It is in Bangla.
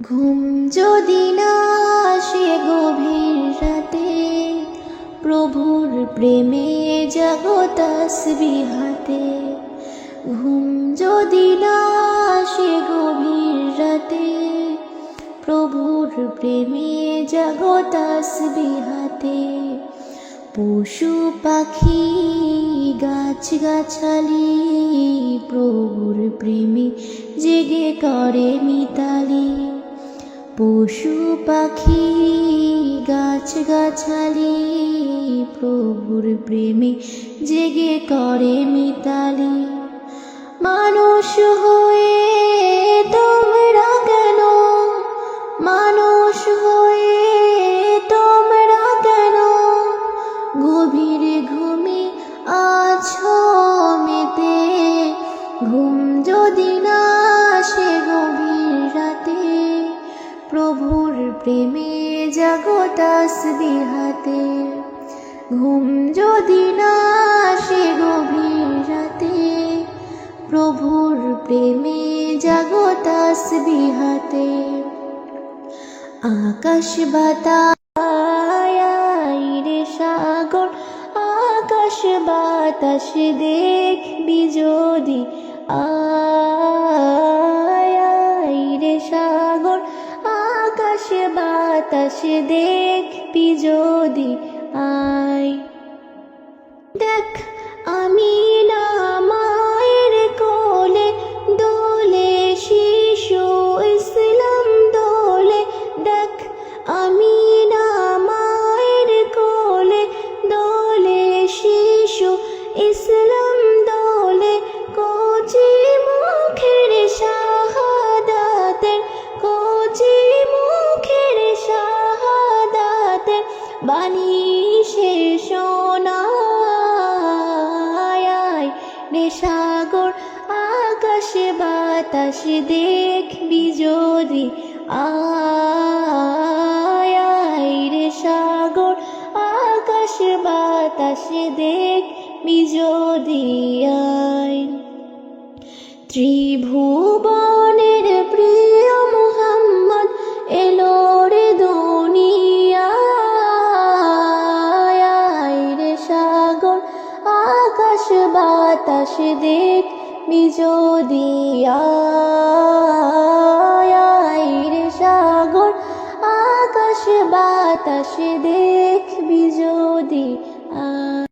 ঘুম যদি না আসে গভীর রাতে, প্রভুর প্রেমে জাগো তাসবিহাতে। ঘুম যদি না আসে গভীর রাতে, প্রভুর প্রেমে জাগো তাসবিহাতে। পশু পাখি গাছ গাছালি, প্রভুর প্রেমে জেগে করে মিতালি। পশু পাখি গাছ গাছালি, প্রভুর প্রেমে জেগে করে মিতালি। মানুষ হয়ে তোমরা কেন, মানুষ হয়ে তোমরা কেন গভীর ঘুমে আছো মেতে। ঘুম যদি না আসে গভীর রাতে, প্রভুর প্রেমে জাগো তাসবিহাতে। ঘুম যদি না আসে গভীর রাতে, প্রভুর প্রেমে জাগো তাসবিহাতে। আকাশ বাতাস রে সাগর, আকাশ বাতাস দেখবি যদি, আয় রে সাগর, আকাশ বাতাস দেখবি যদি আয়। দেখ আমি না মায়ের কোলে, দোলে শিশু ইসলাম দোলে। দেখ আমি না মায়ের কোলে, দোলে শিশু ইসলাম দোলে। কচি মুখের শাহাদাতের, কচি মুখের শাহাদাতের বাণী সে শোনায় রে সাগর, আকাশ বাতাস দেখবি যদি, আয় রে সাগর, আকাশ বাতাস দেখবি যদি আয়। ত্রিভুবনের প্রিয় মুহাম্মদ এলো রে দুনিয়ায় রে সাগর, আকাশ বাতাস দেখবি যদি, আয় রে সাগর, আকাশ বাতাস দেখবি যদি।